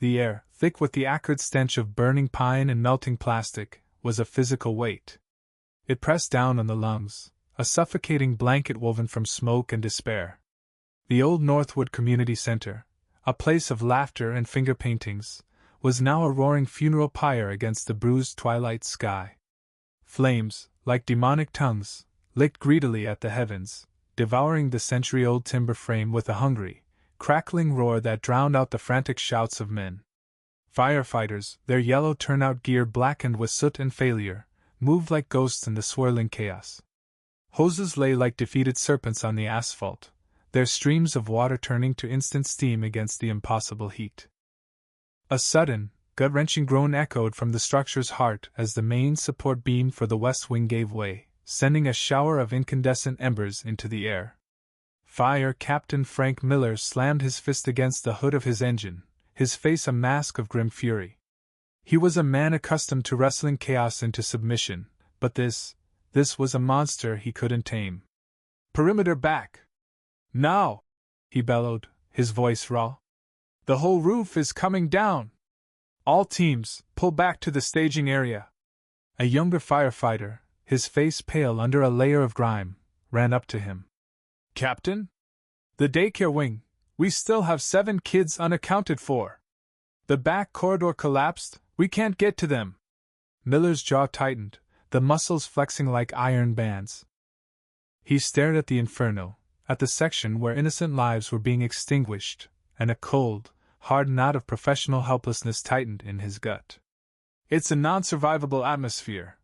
The air, thick with the acrid stench of burning pine and melting plastic, was a physical weight. It pressed down on the lungs, a suffocating blanket woven from smoke and despair. The old Northwood Community Center, a place of laughter and finger paintings, was now a roaring funeral pyre against the bruised twilight sky. Flames, like demonic tongues, licked greedily at the heavens, devouring the century-old timber frame with a hungry, crackling roar that drowned out the frantic shouts of men. Firefighters, their yellow turnout gear blackened with soot and failure, moved like ghosts in the swirling chaos. Hoses lay like defeated serpents on the asphalt, their streams of water turning to instant steam against the impossible heat. A sudden, gut-wrenching groan echoed from the structure's heart as the main support beam for the west wing gave way, sending a shower of incandescent embers into the air. Fire Captain Frank Miller slammed his fist against the hood of his engine, his face a mask of grim fury. He was a man accustomed to wrestling chaos into submission, but this was a monster he couldn't tame. "Perimeter back! Now!" he bellowed, his voice raw. "The whole roof is coming down! All teams, pull back to the staging area!" A younger firefighter, his face pale under a layer of grime, ran up to him. "Captain? The daycare wing, we still have 7 kids unaccounted for. The back corridor collapsed, we can't get to them." Miller's jaw tightened, the muscles flexing like iron bands. He stared at the inferno, at the section where innocent lives were being extinguished, and a cold, hard knot of professional helplessness tightened in his gut. "It's a non-survivable atmosphere,"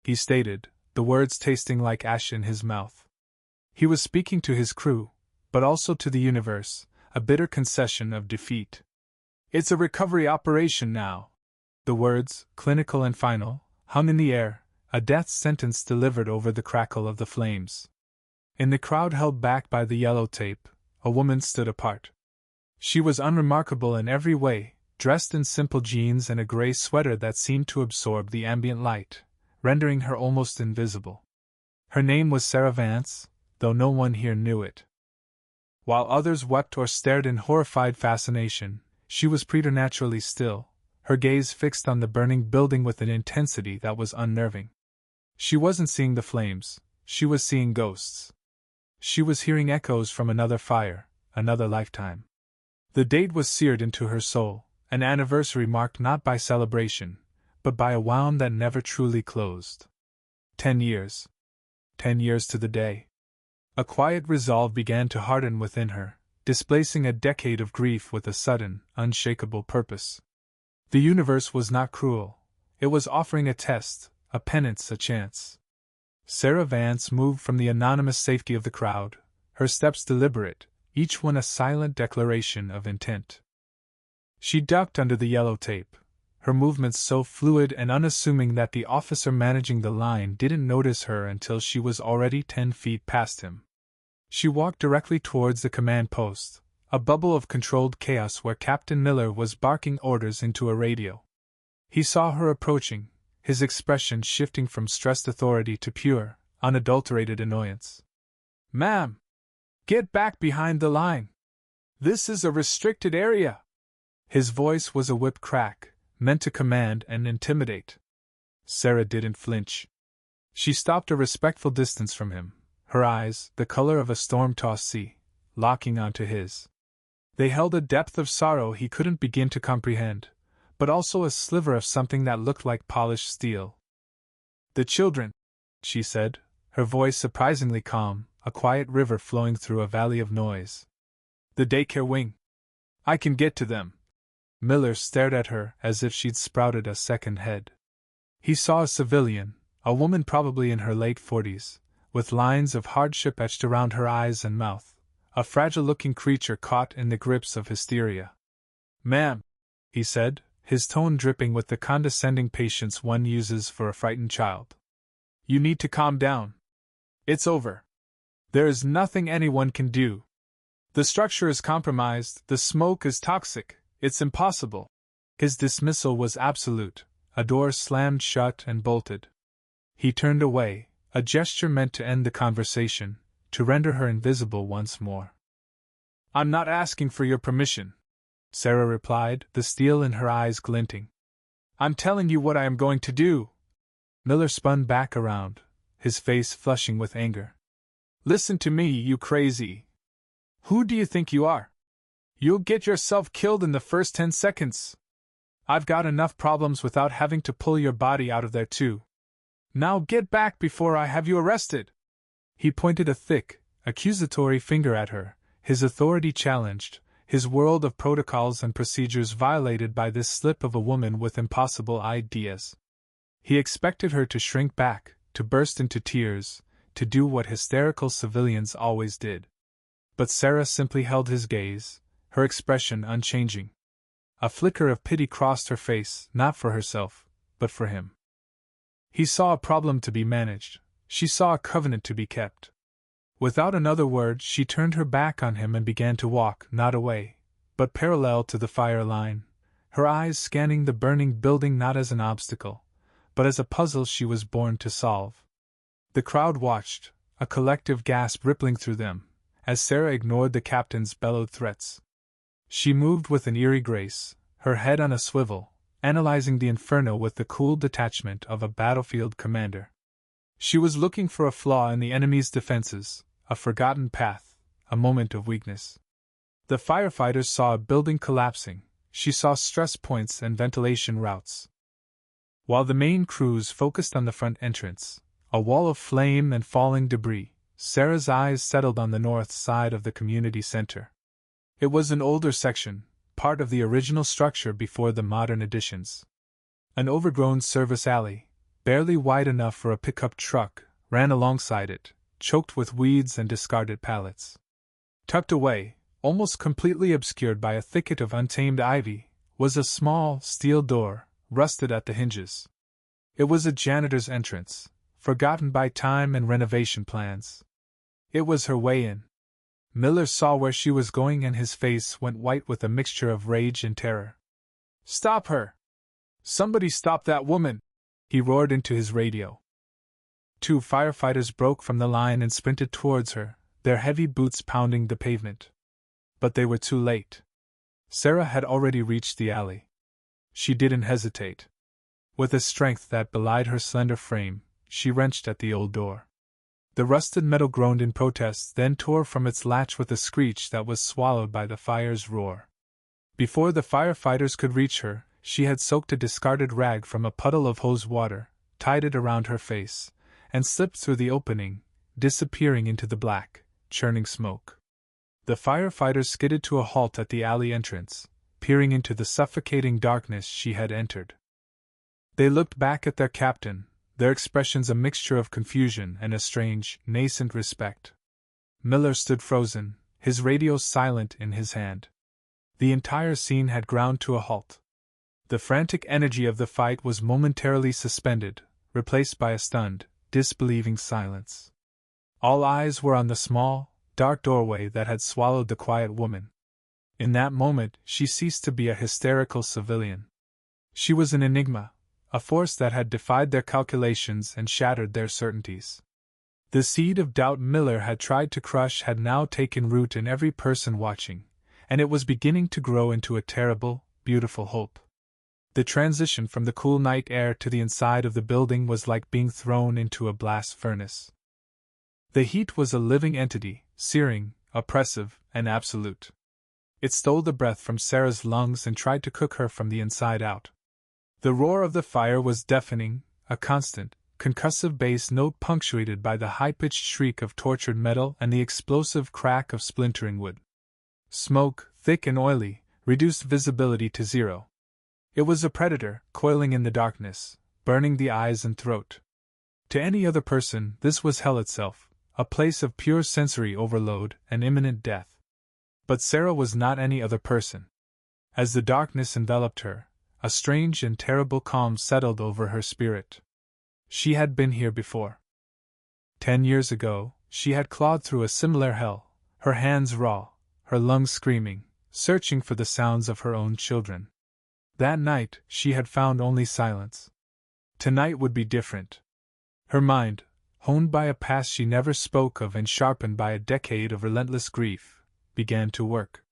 he stated, the words tasting like ash in his mouth. He was speaking to his crew, but also to the universe, a bitter concession of defeat. "It's a recovery operation now." The words, clinical and final, hung in the air, a death sentence delivered over the crackle of the flames. In the crowd held back by the yellow tape, a woman stood apart. She was unremarkable in every way, dressed in simple jeans and a gray sweater that seemed to absorb the ambient light, rendering her almost invisible. Her name was Sarah Vance, though no one here knew it. While others wept or stared in horrified fascination, she was preternaturally still, her gaze fixed on the burning building with an intensity that was unnerving. She wasn't seeing the flames, she was seeing ghosts. She was hearing echoes from another fire, another lifetime. The date was seared into her soul, an anniversary marked not by celebration, but by a wound that never truly closed. 10 years. 10 years to the day. A quiet resolve began to harden within her, displacing a decade of grief with a sudden, unshakable purpose. The universe was not cruel. It was offering a test, a penance, a chance. Sarah Vance moved from the anonymous safety of the crowd, her steps deliberate, each one a silent declaration of intent. She ducked under the yellow tape, her movements so fluid and unassuming that the officer managing the line didn't notice her until she was already 10 feet past him. She walked directly towards the command post, a bubble of controlled chaos where Captain Miller was barking orders into a radio. He saw her approaching, his expression shifting from stressed authority to pure, unadulterated annoyance. "Ma'am! Get back behind the line! This is a restricted area!" His voice was a whip crack, meant to command and intimidate. Sarah didn't flinch. She stopped a respectful distance from him, her eyes, the color of a storm-tossed sea, locking onto his. They held a depth of sorrow he couldn't begin to comprehend, but also a sliver of something that looked like polished steel. "The children," she said, her voice surprisingly calm, a quiet river flowing through a valley of noise. "The daycare wing. I can get to them." Miller stared at her as if she'd sprouted a second head. He saw a civilian, a woman probably in her late 40s, with lines of hardship etched around her eyes and mouth, a fragile-looking creature caught in the grips of hysteria. "Ma'am," he said, his tone dripping with the condescending patience one uses for a frightened child. "You need to calm down. It's over. There is nothing anyone can do. The structure is compromised, the smoke is toxic, it's impossible." His dismissal was absolute, a door slammed shut and bolted. He turned away, a gesture meant to end the conversation, to render her invisible once more. "I'm not asking for your permission," Sarah replied, the steel in her eyes glinting. I'm telling you what I am going to do. Miller spun back around, his face flushing with anger. Listen to me, you crazy. Who do you think you are? You'll get yourself killed in the first 10 seconds. I've got enough problems without having to pull your body out of there too. Now get back before I have you arrested. He pointed a thick, accusatory finger at her, his authority challenged, his world of protocols and procedures violated by this slip of a woman with impossible ideas. He expected her to shrink back, to burst into tears, to do what hysterical civilians always did. But Sarah simply held his gaze, her expression unchanging. A flicker of pity crossed her face, not for herself, but for him. He saw a problem to be managed. She saw a covenant to be kept. Without another word, she turned her back on him and began to walk, not away, but parallel to the fire line, her eyes scanning the burning building not as an obstacle, but as a puzzle she was born to solve. The crowd watched, a collective gasp rippling through them, as Sarah ignored the captain's bellowed threats. She moved with an eerie grace, her head on a swivel, analyzing the inferno with the cool detachment of a battlefield commander. She was looking for a flaw in the enemy's defenses, a forgotten path, a moment of weakness. The firefighters saw a building collapsing, she saw stress points and ventilation routes. While the main crews focused on the front entrance, a wall of flame and falling debris, Sarah's eyes settled on the north side of the community center. It was an older section, part of the original structure before the modern additions. An overgrown service alley, barely wide enough for a pickup truck, ran alongside it, choked with weeds and discarded pallets. Tucked away, almost completely obscured by a thicket of untamed ivy, was a small, steel door, rusted at the hinges. It was a janitor's entrance, forgotten by time and renovation plans. It was her way in. Miller saw where she was going and his face went white with a mixture of rage and terror. Stop her! Somebody stop that woman! He roared into his radio. 2 firefighters broke from the line and sprinted towards her, their heavy boots pounding the pavement. But they were too late. Sarah had already reached the alley. She didn't hesitate. With a strength that belied her slender frame, she wrenched at the old door. The rusted metal groaned in protest, then tore from its latch with a screech that was swallowed by the fire's roar. Before the firefighters could reach her, she had soaked a discarded rag from a puddle of hose water, tied it around her face, and slipped through the opening, disappearing into the black, churning smoke. The firefighters skidded to a halt at the alley entrance, peering into the suffocating darkness she had entered. They looked back at their captain, their expressions a mixture of confusion and a strange, nascent respect. Miller stood frozen, his radio silent in his hand. The entire scene had ground to a halt. The frantic energy of the fight was momentarily suspended, replaced by a stunned, disbelieving silence. All eyes were on the small, dark doorway that had swallowed the quiet woman. In that moment, she ceased to be a hysterical civilian. She was an enigma, a force that had defied their calculations and shattered their certainties. The seed of doubt Miller had tried to crush had now taken root in every person watching, and it was beginning to grow into a terrible, beautiful hope. The transition from the cool night air to the inside of the building was like being thrown into a blast furnace. The heat was a living entity, searing, oppressive, and absolute. It stole the breath from Sarah's lungs and tried to cook her from the inside out. The roar of the fire was deafening, a constant, concussive bass note punctuated by the high-pitched shriek of tortured metal and the explosive crack of splintering wood. Smoke, thick and oily, reduced visibility to zero. It was a predator, coiling in the darkness, burning the eyes and throat. To any other person, this was hell itself, a place of pure sensory overload and imminent death. But Sarah was not any other person. As the darkness enveloped her, a strange and terrible calm settled over her spirit. She had been here before. 10 years ago, she had clawed through a similar hell, her hands raw, her lungs screaming, searching for the sounds of her own children. That night, she had found only silence. Tonight would be different. Her mind, honed by a past she never spoke of and sharpened by a decade of relentless grief, began to work.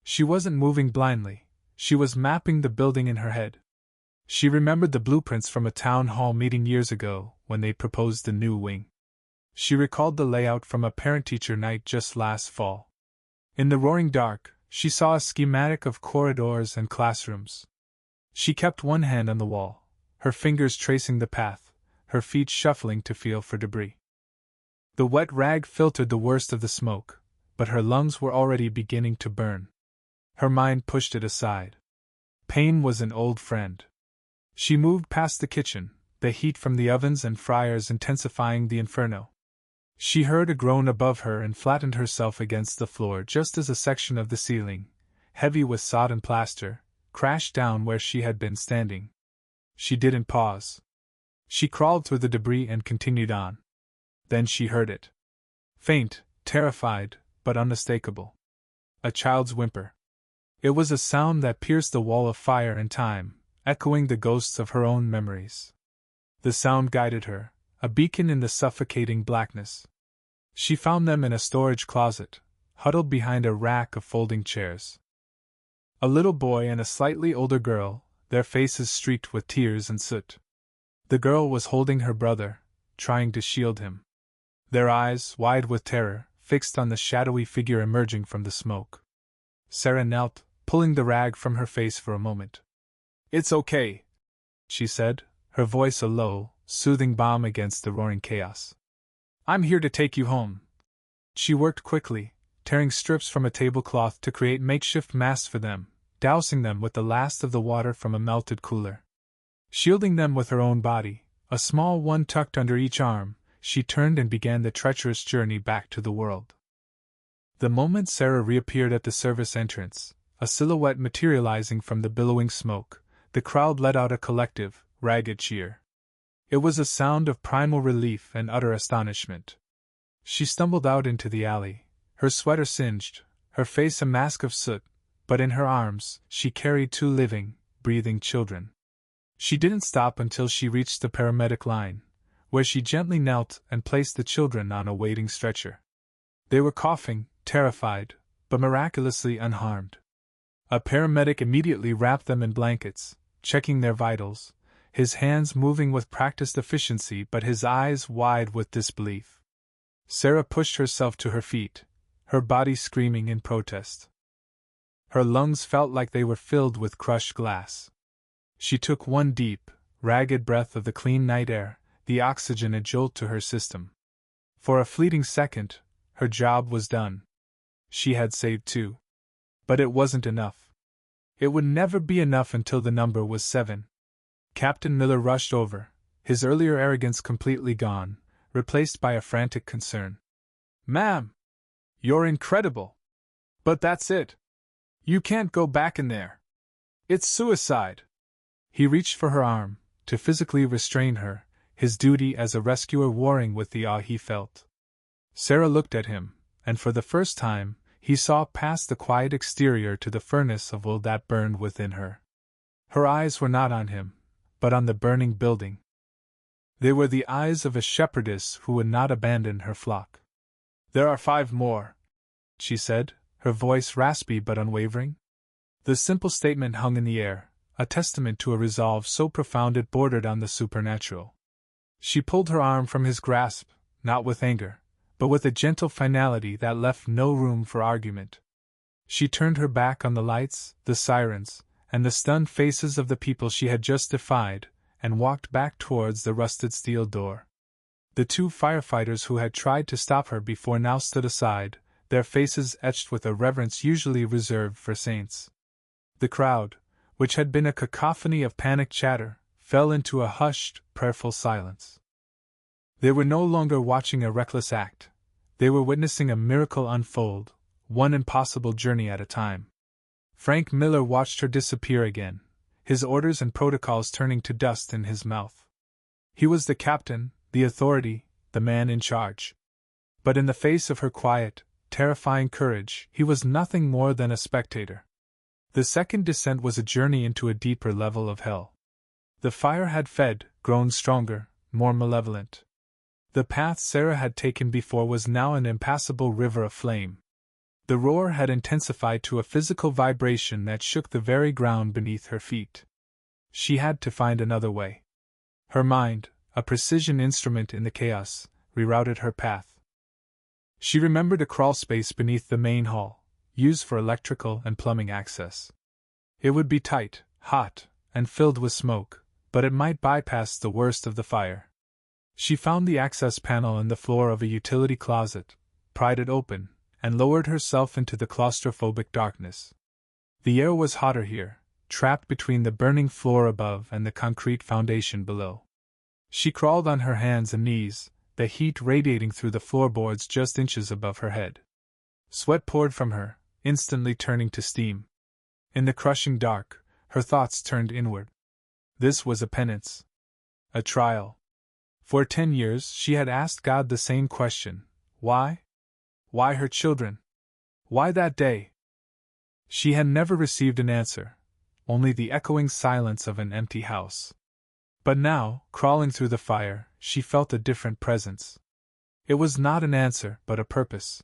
She wasn't moving blindly, she was mapping the building in her head. She remembered the blueprints from a town hall meeting years ago when they proposed the new wing. She recalled the layout from a parent-teacher night just last fall. In the roaring dark, she saw a schematic of corridors and classrooms. She kept one hand on the wall, her fingers tracing the path, her feet shuffling to feel for debris. The wet rag filtered the worst of the smoke, but her lungs were already beginning to burn. Her mind pushed it aside. Pain was an old friend. She moved past the kitchen, the heat from the ovens and fryers intensifying the inferno. She heard a groan above her and flattened herself against the floor just as a section of the ceiling, heavy with sodden plaster, crashed down where she had been standing. She didn't pause. She crawled through the debris and continued on. Then she heard it. Faint, terrified, but unmistakable. A child's whimper. It was a sound that pierced the wall of fire and time, echoing the ghosts of her own memories. The sound guided her, a beacon in the suffocating blackness. She found them in a storage closet, huddled behind a rack of folding chairs. A little boy and a slightly older girl, their faces streaked with tears and soot. The girl was holding her brother, trying to shield him. Their eyes, wide with terror, fixed on the shadowy figure emerging from the smoke. Sarah knelt, pulling the rag from her face for a moment. "It's okay," she said, her voice a low, soothing balm against the roaring chaos. "I'm here to take you home." She worked quickly, tearing strips from a tablecloth to create makeshift masks for them, dousing them with the last of the water from a melted cooler. Shielding them with her own body, a small one tucked under each arm, she turned and began the treacherous journey back to the world. The moment Sarah reappeared at the service entrance, a silhouette materializing from the billowing smoke, the crowd let out a collective, ragged cheer. It was a sound of primal relief and utter astonishment. She stumbled out into the alley, her sweater singed, her face a mask of soot, but in her arms she carried two living, breathing children. She didn't stop until she reached the paramedic line, where she gently knelt and placed the children on a waiting stretcher. They were coughing, terrified, but miraculously unharmed. A paramedic immediately wrapped them in blankets, checking their vitals, his hands moving with practiced efficiency but his eyes wide with disbelief. Sarah pushed herself to her feet, her body screaming in protest. Her lungs felt like they were filled with crushed glass. She took one deep, ragged breath of the clean night air, the oxygen a jolt to her system. For a fleeting second, her job was done. She had saved two. But it wasn't enough. It would never be enough until the number was 7. Captain Miller rushed over, his earlier arrogance completely gone, replaced by a frantic concern. "Ma'am! You're incredible! But that's it! You can't go back in there! It's suicide!" He reached for her arm, to physically restrain her, his duty as a rescuer warring with the awe he felt. Sarah looked at him, and for the first time, he saw past the quiet exterior to the furnace of will that burned within her. Her eyes were not on him, but on the burning building. They were the eyes of a shepherdess who would not abandon her flock. "There are 5 more," she said, her voice raspy but unwavering. The simple statement hung in the air, a testament to a resolve so profound it bordered on the supernatural. She pulled her arm from his grasp, not with anger, but with a gentle finality that left no room for argument. She turned her back on the lights, the sirens, and the stunned faces of the people she had just defied, and walked back towards the rusted steel door. The 2 firefighters who had tried to stop her before now stood aside, their faces etched with a reverence usually reserved for saints. The crowd, which had been a cacophony of panicked chatter, fell into a hushed, prayerful silence. They were no longer watching a reckless act. They were witnessing a miracle unfold, one impossible journey at a time. Frank Miller watched her disappear again, his orders and protocols turning to dust in his mouth. He was the captain, the authority, the man in charge. But in the face of her quiet, terrifying courage, he was nothing more than a spectator. The second descent was a journey into a deeper level of hell. The fire had fed, grown stronger, more malevolent. The path Sarah had taken before was now an impassable river of flame. The roar had intensified to a physical vibration that shook the very ground beneath her feet. She had to find another way. Her mind, a precision instrument in the chaos, rerouted her path. She remembered a crawl space beneath the main hall, used for electrical and plumbing access. It would be tight, hot, and filled with smoke, but it might bypass the worst of the fire. She found the access panel in the floor of a utility closet, pried it open, and lowered herself into the claustrophobic darkness. The air was hotter here, trapped between the burning floor above and the concrete foundation below. She crawled on her hands and knees, the heat radiating through the floorboards just inches above her head. Sweat poured from her, instantly turning to steam. In the crushing dark, her thoughts turned inward. This was a penance. A trial. For 10 years she had asked God the same question: why? Why her children? Why that day? She had never received an answer, only the echoing silence of an empty house. But now, crawling through the fire, she felt a different presence. It was not an answer, but a purpose.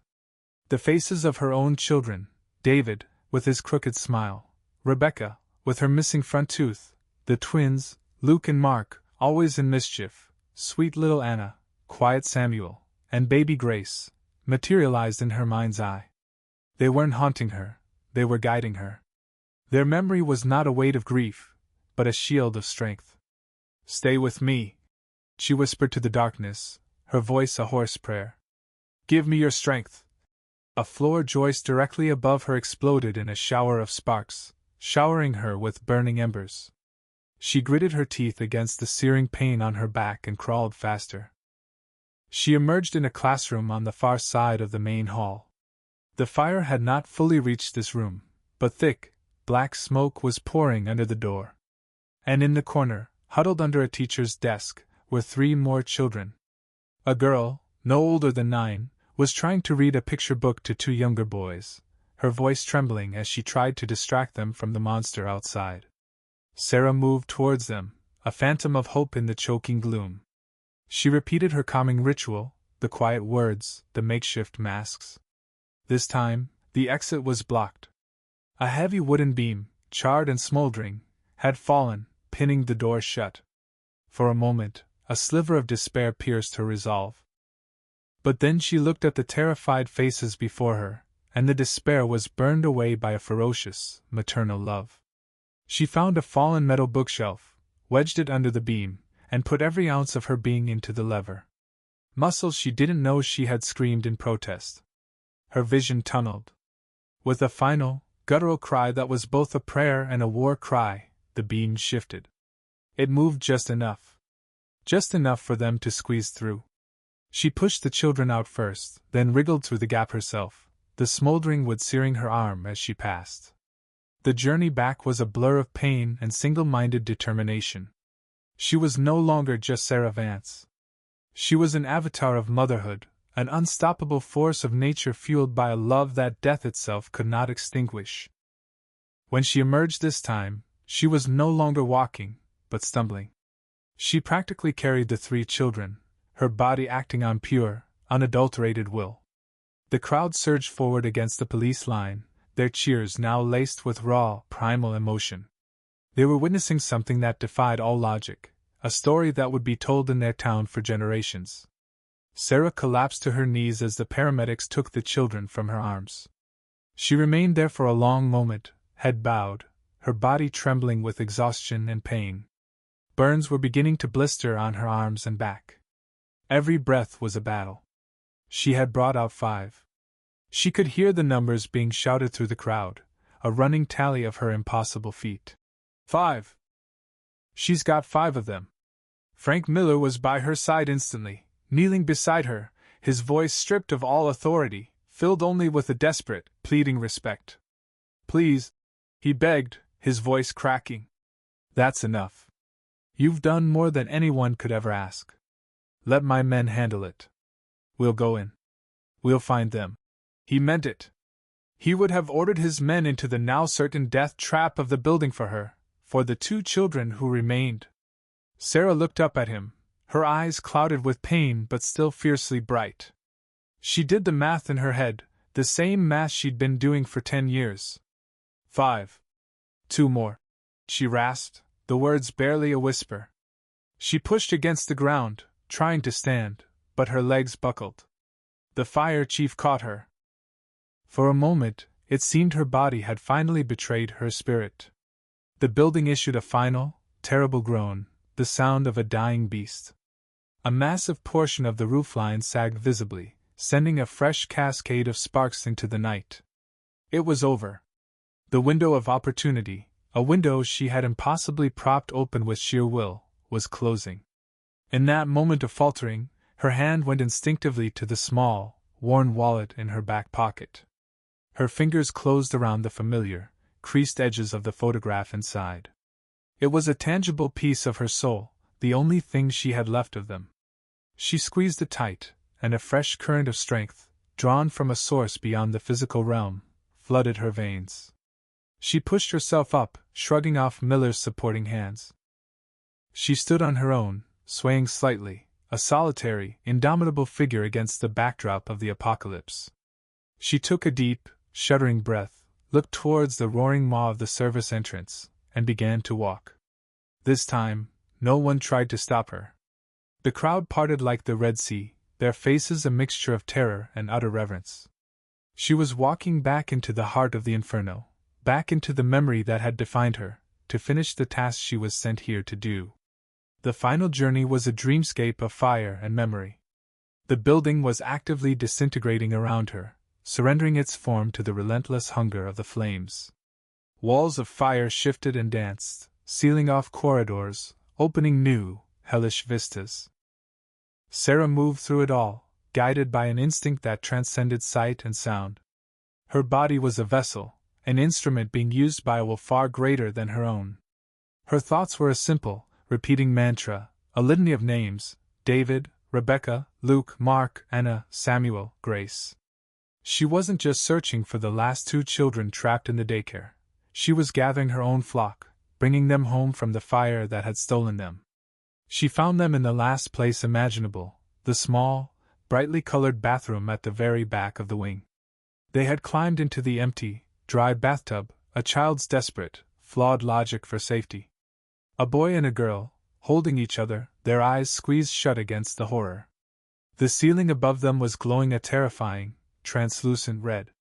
The faces of her own children, David, with his crooked smile, Rebecca, with her missing front tooth, the twins, Luke and Mark, always in mischief, sweet little Anna, quiet Samuel, and baby Grace, materialized in her mind's eye. They weren't haunting her, they were guiding her. Their memory was not a weight of grief, but a shield of strength. "Stay with me," she whispered to the darkness, her voice a hoarse prayer. "Give me your strength." A floor joist directly above her exploded in a shower of sparks, showering her with burning embers. She gritted her teeth against the searing pain on her back and crawled faster. She emerged in a classroom on the far side of the main hall. The fire had not fully reached this room, but thick, black smoke was pouring under the door. And in the corner, huddled under a teacher's desk, were 3 more children. A girl, no older than 9, was trying to read a picture book to 2 younger boys, her voice trembling as she tried to distract them from the monster outside. Sarah moved towards them, a phantom of hope in the choking gloom. She repeated her calming ritual, the quiet words, the makeshift masks. This time, the exit was blocked. A heavy wooden beam, charred and smoldering, had fallen, pinning the door shut. For a moment, a sliver of despair pierced her resolve. But then she looked at the terrified faces before her, and the despair was burned away by a ferocious, maternal love. She found a fallen metal bookshelf, wedged it under the beam, and put every ounce of her being into the lever. Muscles she didn't know she had screamed in protest. Her vision tunneled. With a final, guttural cry that was both a prayer and a war cry, the beam shifted. It moved just enough. Just enough for them to squeeze through. She pushed the children out first, then wriggled through the gap herself, the smoldering wood searing her arm as she passed. The journey back was a blur of pain and single-minded determination. She was no longer just Sarah Vance. She was an avatar of motherhood, an unstoppable force of nature fueled by a love that death itself could not extinguish. When she emerged this time, she was no longer walking, but stumbling. She practically carried the 3 children, her body acting on pure, unadulterated will. The crowd surged forward against the police line, their cheers now laced with raw, primal emotion. They were witnessing something that defied all logic, a story that would be told in their town for generations. Sarah collapsed to her knees as the paramedics took the children from her arms. She remained there for a long moment, head bowed, her body trembling with exhaustion and pain. Burns were beginning to blister on her arms and back. Every breath was a battle. She had brought out 5. She could hear the numbers being shouted through the crowd, a running tally of her impossible feat. 5. She's got 5 of them. Frank Miller was by her side instantly, kneeling beside her, his voice stripped of all authority, filled only with a desperate, pleading respect. "Please," he begged, his voice cracking. "That's enough. You've done more than anyone could ever ask. Let my men handle it. We'll go in. We'll find them." He meant it. He would have ordered his men into the now certain death trap of the building for her, for the 2 children who remained. Sarah looked up at him, her eyes clouded with pain but still fiercely bright. She did the math in her head, The same math she'd been doing for 10 years. 5. 2 more. She rasped, the words barely a whisper. She pushed against the ground, trying to stand, but her legs buckled. The fire chief caught her. For a moment, it seemed her body had finally betrayed her spirit. The building issued a final, terrible groan, the sound of a dying beast. A massive portion of the roofline sagged visibly, sending a fresh cascade of sparks into the night. It was over. The window of opportunity, a window she had impossibly propped open with sheer will, was closing. In that moment of faltering, her hand went instinctively to the small, worn wallet in her back pocket. Her fingers closed around the familiar, creased edges of the photograph inside. It was a tangible piece of her soul, the only thing she had left of them. She squeezed it tight, and a fresh current of strength, drawn from a source beyond the physical realm, flooded her veins. She pushed herself up, shrugging off Miller's supporting hands. She stood on her own, swaying slightly, a solitary, indomitable figure against the backdrop of the apocalypse. She took a deep, shuddering breath, looked towards the roaring maw of the service entrance, and began to walk. This time, no one tried to stop her. The crowd parted like the Red Sea, their faces a mixture of terror and utter reverence. She was walking back into the heart of the inferno, back into the memory that had defined her, to finish the task she was sent here to do. The final journey was a dreamscape of fire and memory. The building was actively disintegrating around her, surrendering its form to the relentless hunger of the flames. Walls of fire shifted and danced, sealing off corridors, opening new, hellish vistas. Sarah moved through it all, guided by an instinct that transcended sight and sound. Her body was a vessel, an instrument being used by a will far greater than her own. Her thoughts were a simple, repeating mantra, a litany of names: David, Rebecca, Luke, Mark, Anna, Samuel, Grace. She wasn't just searching for the last 2 children trapped in the daycare. She was gathering her own flock, bringing them home from the fire that had stolen them. She found them in the last place imaginable, the small, brightly colored bathroom at the very back of the wing. They had climbed into the empty, dry bathtub, a child's desperate, flawed logic for safety. A boy and a girl, holding each other, their eyes squeezed shut against the horror. The ceiling above them was glowing a terrifying, translucent red.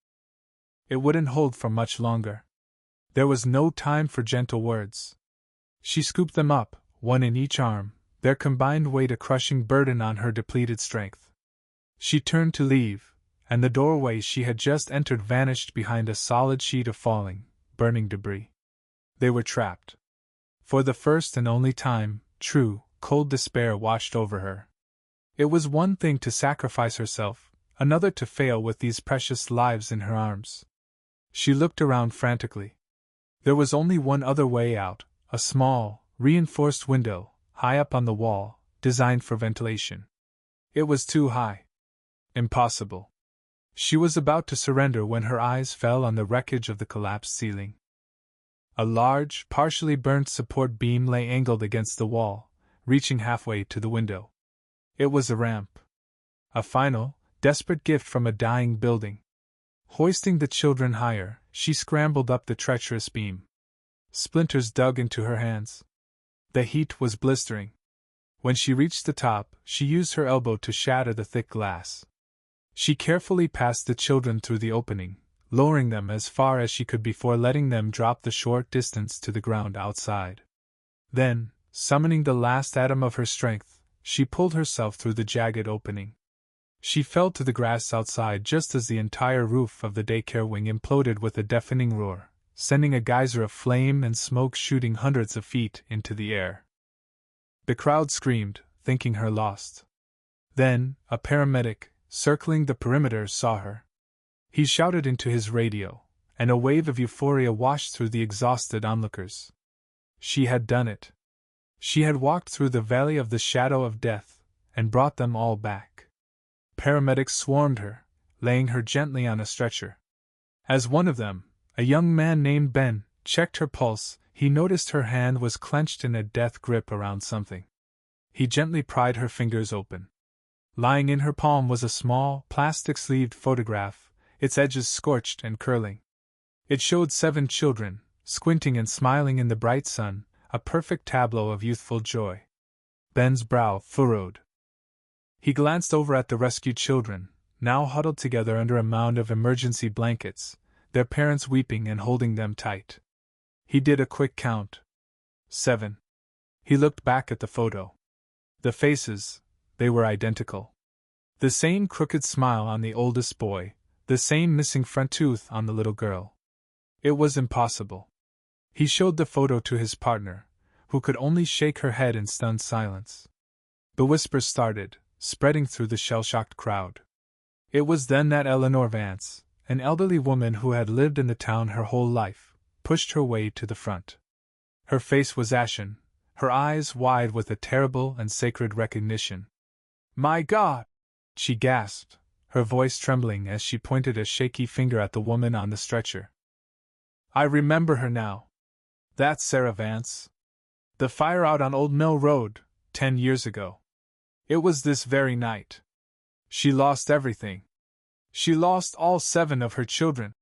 It wouldn't hold for much longer. There was no time for gentle words. She scooped them up, one in each arm, their combined weight a crushing burden on her depleted strength. She turned to leave, and the doorway she had just entered vanished behind a solid sheet of falling, burning debris. They were trapped. For the first and only time, true, cold despair washed over her. It was one thing to sacrifice herself, another to fail with these precious lives in her arms. She looked around frantically. There was only one other way out, a small, reinforced window, high up on the wall, designed for ventilation. It was too high. Impossible. She was about to surrender when her eyes fell on the wreckage of the collapsed ceiling. A large, partially burnt support beam lay angled against the wall, reaching halfway to the window. It was a ramp. A final, desperate gift from a dying building. Hoisting the children higher, she scrambled up the treacherous beam. Splinters dug into her hands. The heat was blistering. When she reached the top, she used her elbow to shatter the thick glass. She carefully passed the children through the opening, lowering them as far as she could before letting them drop the short distance to the ground outside. Then, summoning the last atom of her strength, she pulled herself through the jagged opening. She fell to the grass outside just as the entire roof of the daycare wing imploded with a deafening roar, sending a geyser of flame and smoke shooting hundreds of feet into the air. The crowd screamed, thinking her lost. Then, a paramedic, circling the perimeter, saw her. He shouted into his radio, and a wave of euphoria washed through the exhausted onlookers. She had done it. She had walked through the valley of the shadow of death, and brought them all back. Paramedics swarmed her, laying her gently on a stretcher. As one of them, a young man named Ben, checked her pulse, he noticed her hand was clenched in a death grip around something. He gently pried her fingers open. Lying in her palm was a small, plastic-sleeved photograph, its edges scorched and curling. It showed 7 children, squinting and smiling in the bright sun, a perfect tableau of youthful joy. Ben's brow furrowed. He glanced over at the rescued children, now huddled together under a mound of emergency blankets, their parents weeping and holding them tight. He did a quick count. 7. He looked back at the photo. The faces, they were identical. The same crooked smile on the oldest boy, the same missing front tooth on the little girl. It was impossible. He showed the photo to his partner, who could only shake her head in stunned silence. The whispers started, spreading through the shell-shocked crowd. It was then that Eleanor Vance, an elderly woman who had lived in the town her whole life, pushed her way to the front. Her face was ashen, her eyes wide with a terrible and sacred recognition. "My God!" she gasped, her voice trembling as she pointed a shaky finger at the woman on the stretcher. "I remember her now. That's Sarah Vance. The fire out on Old Mill Road, 10 years ago. It was this very night. She lost everything. She lost all 7 of her children."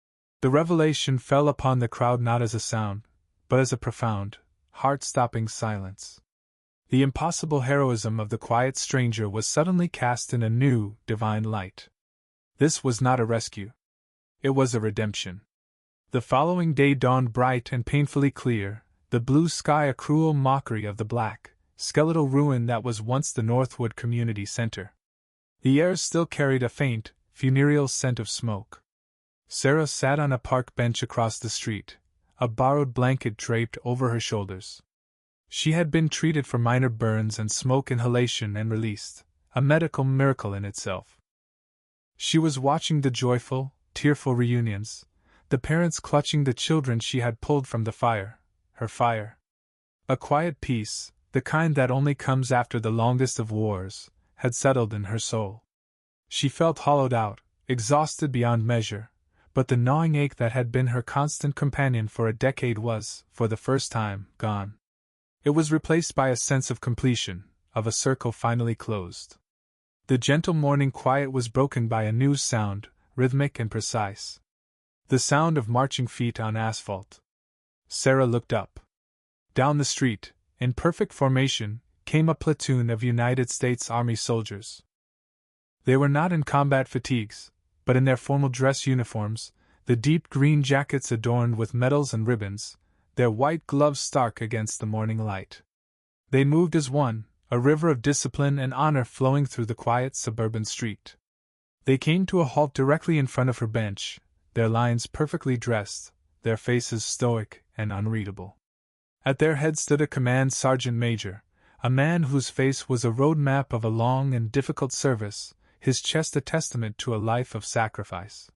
The revelation fell upon the crowd not as a sound, but as a profound, heart-stopping silence. The impossible heroism of the quiet stranger was suddenly cast in a new, divine light. This was not a rescue. It was a redemption. The following day dawned bright and painfully clear, the blue sky a cruel mockery of the black, skeletal ruin that was once the Northwood Community Center. The air still carried a faint, funereal scent of smoke. Sarah sat on a park bench across the street, a borrowed blanket draped over her shoulders. She had been treated for minor burns and smoke inhalation and released, a medical miracle in itself. She was watching the joyful, tearful reunions, the parents clutching the children she had pulled from the fire, her fire. A quiet peace, the kind that only comes after the longest of wars, had settled in her soul. She felt hollowed out, exhausted beyond measure, but the gnawing ache that had been her constant companion for a decade was, for the first time, gone. It was replaced by a sense of completion, of a circle finally closed. The gentle morning quiet was broken by a new sound, rhythmic and precise. The sound of marching feet on asphalt. Sarah looked up. Down the street, in perfect formation, came a platoon of United States Army soldiers. They were not in combat fatigues, but in their formal dress uniforms, the deep green jackets adorned with medals and ribbons, their white gloves stark against the morning light. They moved as one, a river of discipline and honor flowing through the quiet suburban street. They came to a halt directly in front of her bench, their lines perfectly dressed, their faces stoic and unreadable. At their head stood a command sergeant major, a man whose face was a road map of a long and difficult service, his chest a testament to a life of sacrifice.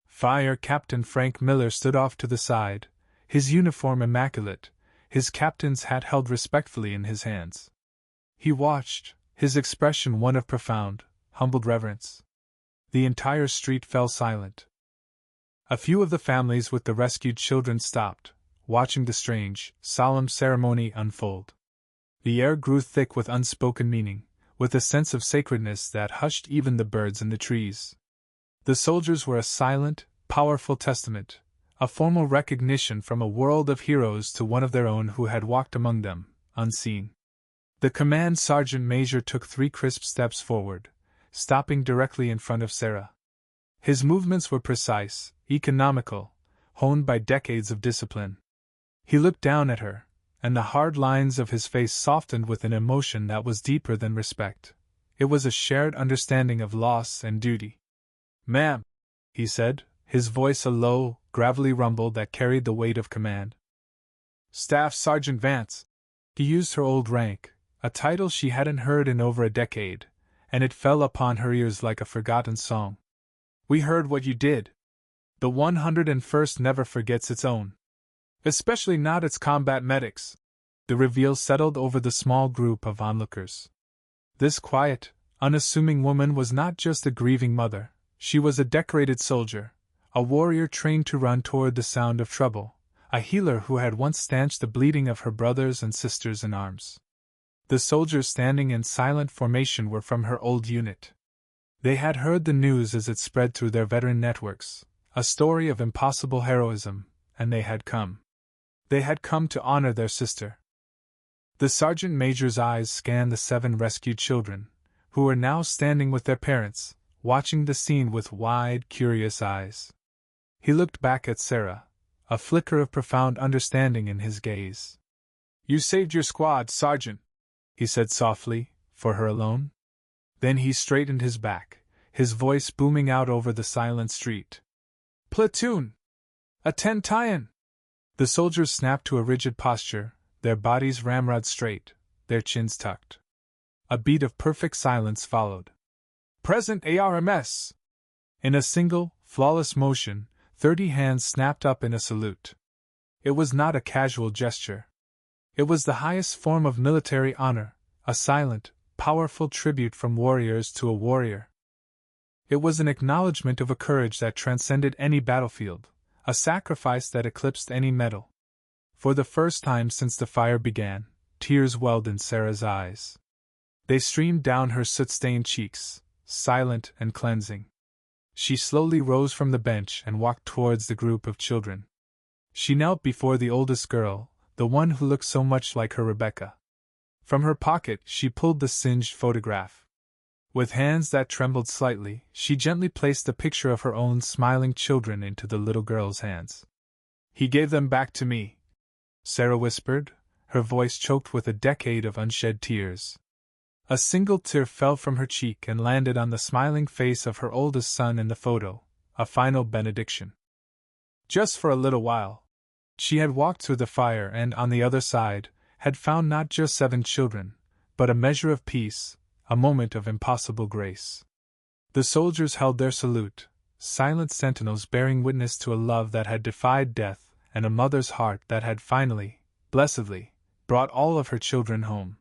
Fire Captain Frank Miller stood off to the side, his uniform immaculate, his captain's hat held respectfully in his hands. He watched, his expression one of profound, humbled reverence. The entire street fell silent. A few of the families with the rescued children stopped, watching the strange, solemn ceremony unfold. The air grew thick with unspoken meaning, with a sense of sacredness that hushed even the birds in the trees. The soldiers were a silent, powerful testament, a formal recognition from a world of heroes to one of their own who had walked among them, unseen. The command sergeant major took 3 crisp steps forward, stopping directly in front of Sarah. His movements were precise, economical, honed by decades of discipline. He looked down at her, and the hard lines of his face softened with an emotion that was deeper than respect. It was a shared understanding of loss and duty. "Ma'am," he said, his voice a low, gravelly rumble that carried the weight of command. "Staff Sergeant Vance." He used her old rank, a title she hadn't heard in over a decade, and it fell upon her ears like a forgotten song. "We heard what you did. The 101st never forgets its own. Especially not its combat medics." The reveal settled over the small group of onlookers. This quiet, unassuming woman was not just a grieving mother, she was a decorated soldier, a warrior trained to run toward the sound of trouble, a healer who had once stanched the bleeding of her brothers and sisters in arms. The soldiers standing in silent formation were from her old unit. They had heard the news as it spread through their veteran networks, a story of impossible heroism, and they had come. They had come to honor their sister. The sergeant major's eyes scanned the 7 rescued children, who were now standing with their parents, watching the scene with wide, curious eyes. He looked back at Sarah, a flicker of profound understanding in his gaze. "You saved your squad, Sergeant," he said softly, for her alone. Then he straightened his back, his voice booming out over the silent street. "Platoon! Attend tie-in!" The soldiers snapped to a rigid posture, their bodies ramrod straight, their chins tucked. A beat of perfect silence followed. "Present ARMS!" In a single, flawless motion, 30 hands snapped up in a salute. It was not a casual gesture. It was the highest form of military honor, a silent, powerful tribute from warriors to a warrior. It was an acknowledgement of a courage that transcended any battlefield, a sacrifice that eclipsed any medal. For the first time since the fire began, tears welled in Sarah's eyes. They streamed down her soot-stained cheeks, silent and cleansing. She slowly rose from the bench and walked towards the group of children. She knelt before the oldest girl, the one who looked so much like her Rebecca. From her pocket she pulled the singed photograph. With hands that trembled slightly, she gently placed the picture of her own smiling children into the little girl's hands. "He gave them back to me," Sarah whispered, her voice choked with a decade of unshed tears. A single tear fell from her cheek and landed on the smiling face of her oldest son in the photo, a final benediction. Just for a little while. She had walked through the fire and, on the other side, had found not just 7 children, but a measure of peace, a moment of impossible grace. The soldiers held their salute, silent sentinels bearing witness to a love that had defied death and a mother's heart that had finally, blessedly, brought all of her children home.